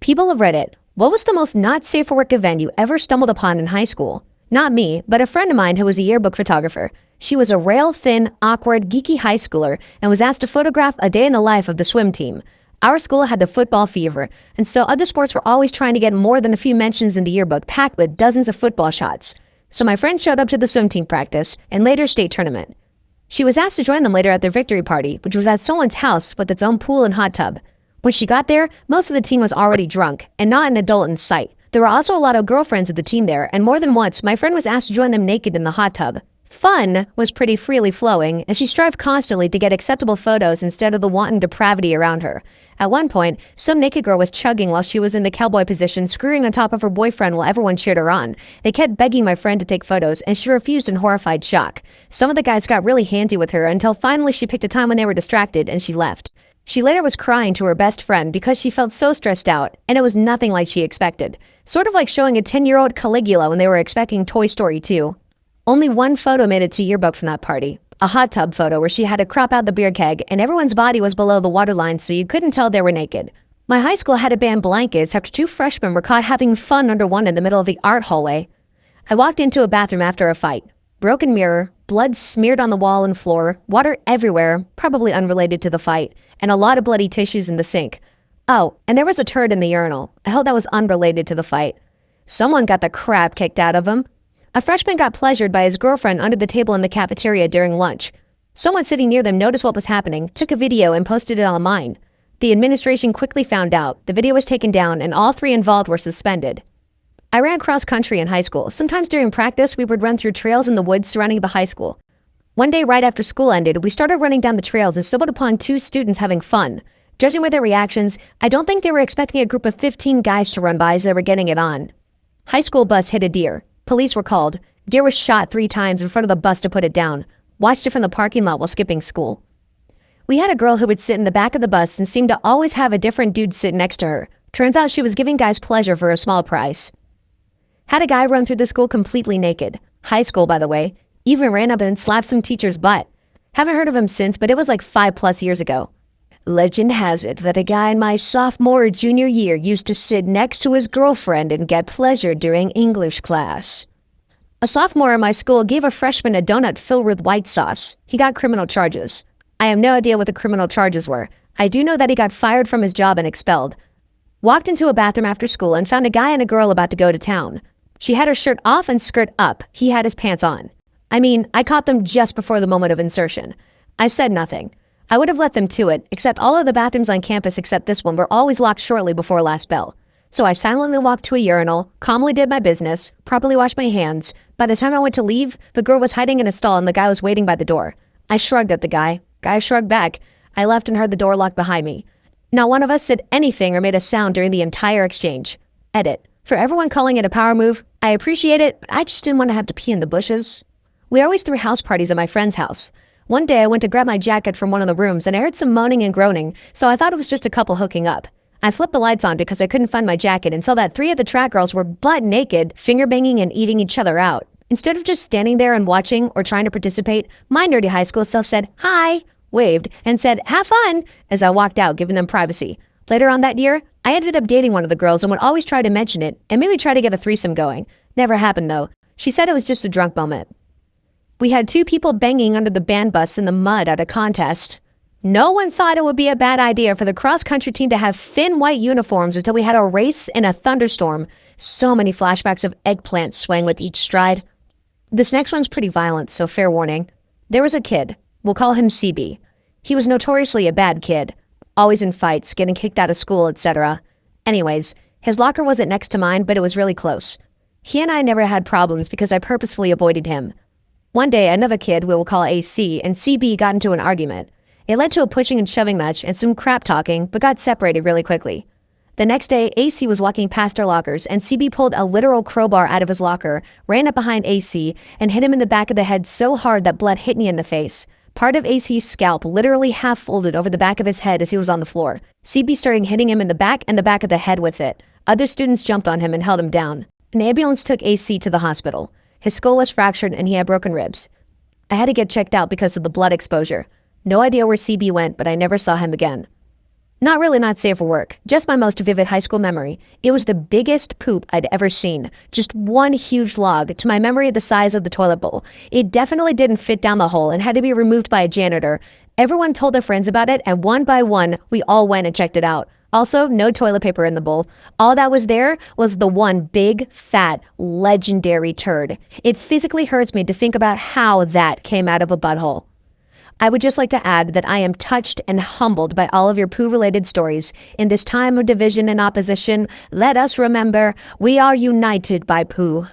People of Reddit, what was the most not safe for work event you ever stumbled upon in high school? Not me, but a friend of mine who was a yearbook photographer. She was a rail-thin, awkward, geeky high schooler and was asked to photograph a day in the life of the swim team. Our school had the football fever, and so other sports were always trying to get more than a few mentions in the yearbook packed with dozens of football shots. So my friend showed up to the swim team practice and later state tournament. She was asked to join them later at their victory party, which was at someone's house with its own pool and hot tub. When she got there, most of the team was already drunk and not an adult in sight. There were also a lot of girlfriends of the team there, and more than once, my friend was asked to join them naked in the hot tub. Fun was pretty freely flowing, and she strived constantly to get acceptable photos instead of the wanton depravity around her. At one point, some naked girl was chugging while she was in the cowboy position, screwing on top of her boyfriend while everyone cheered her on. They kept begging my friend to take photos, and she refused in horrified shock. Some of the guys got really handsy with her until finally she picked a time when they were distracted, and she left. She later was crying to her best friend because she felt so stressed out, and it was nothing like she expected. Sort of like showing a 10-year-old Caligula when they were expecting Toy Story 2. Only one photo made it to yearbook from that party. A hot tub photo where she had to crop out the beer keg and everyone's body was below the waterline so you couldn't tell they were naked. My high school had to ban blankets after 2 freshmen were caught having fun under one in the middle of the art hallway. I walked into a bathroom after a fight. Broken mirror, blood smeared on the wall and floor, water everywhere, probably unrelated to the fight, and a lot of bloody tissues in the sink. Oh, and there was a turd in the urinal. I hope that was unrelated to the fight. Someone got the crap kicked out of him. A freshman got pleasured by his girlfriend under the table in the cafeteria during lunch. Someone sitting near them noticed what was happening, took a video, and posted it online. The administration quickly found out, the video was taken down, and all 3 involved were suspended. I ran cross-country in high school. Sometimes during practice, we would run through trails in the woods surrounding the high school. One day right after school ended, we started running down the trails and stumbled upon 2 students having fun. Judging by their reactions, I don't think they were expecting a group of 15 guys to run by as they were getting it on. High school bus hit a deer. Police were called. Deer was shot 3 times in front of the bus to put it down. Watched it from the parking lot while skipping school. We had a girl who would sit in the back of the bus and seemed to always have a different dude sit next to her. Turns out she was giving guys pleasure for a small price. Had a guy run through the school completely naked. High school, by the way. Even ran up and slapped some teacher's butt. Haven't heard of him since, but it was like 5+ years ago. Legend has it that a guy in my sophomore or junior year used to sit next to his girlfriend and get pleasure during English class. A sophomore in my school gave a freshman a donut filled with white sauce. He got criminal charges. I have no idea what the criminal charges were. I do know that he got fired from his job and expelled. Walked into a bathroom after school and found a guy and a girl about to go to town. She had her shirt off and skirt up. He had his pants on. I mean, I caught them just before the moment of insertion. I said nothing. I would have let them to it, except all of the bathrooms on campus except this one were always locked shortly before last bell. So I silently walked to a urinal, calmly did my business, properly washed my hands. By the time I went to leave, the girl was hiding in a stall and the guy was waiting by the door. I shrugged at the guy. Guy shrugged back. I left and heard the door lock behind me. Not one of us said anything or made a sound during the entire exchange. Edit. For everyone calling it a power move, I appreciate it, but I just didn't want to have to pee in the bushes. We always threw house parties at my friend's house. One day I went to grab my jacket from one of the rooms and I heard some moaning and groaning, so I thought it was just a couple hooking up. I flipped the lights on because I couldn't find my jacket and saw that 3 of the track girls were butt naked, finger banging and eating each other out. Instead of just standing there and watching or trying to participate, my nerdy high school self said, "Hi," waved, and said, "Have fun," as I walked out, giving them privacy. Later on that year, I ended up dating one of the girls and would always try to mention it and maybe try to get a threesome going. Never happened though. She said it was just a drunk moment. We had 2 people banging under the band bus in the mud at a contest. No one thought it would be a bad idea for the cross-country team to have thin white uniforms until we had a race in a thunderstorm. So many flashbacks of eggplants swaying with each stride. This next one's pretty violent, so fair warning. There was a kid. We'll call him CB. He was notoriously a bad kid. Always in fights, getting kicked out of school, etc. Anyways, his locker wasn't next to mine, but it was really close. He and I never had problems because I purposefully avoided him. One day, another kid we will call AC and CB got into an argument. It led to a pushing and shoving match and some crap talking, but got separated really quickly. The next day, AC was walking past our lockers and CB pulled a literal crowbar out of his locker, ran up behind AC, and hit him in the back of the head so hard that blood hit me in the face. Part of AC's scalp literally half folded over the back of his head as he was on the floor. CB started hitting him in the back and the back of the head with it. Other students jumped on him and held him down. An ambulance took AC to the hospital. His skull was fractured and he had broken ribs. I had to get checked out because of the blood exposure. No idea where CB went, but I never saw him again. Not really not safe for work, just my most vivid high school memory. It was the biggest poop I'd ever seen. Just one huge log, to my memory the size of the toilet bowl. It definitely didn't fit down the hole and had to be removed by a janitor. Everyone told their friends about it, and one by one, we all went and checked it out. Also, no toilet paper in the bowl. All that was there was the one big, fat, legendary turd. It physically hurts me to think about how that came out of a butthole. I would just like to add that I am touched and humbled by all of your poo-related stories. In this time of division and opposition, let us remember we are united by poo.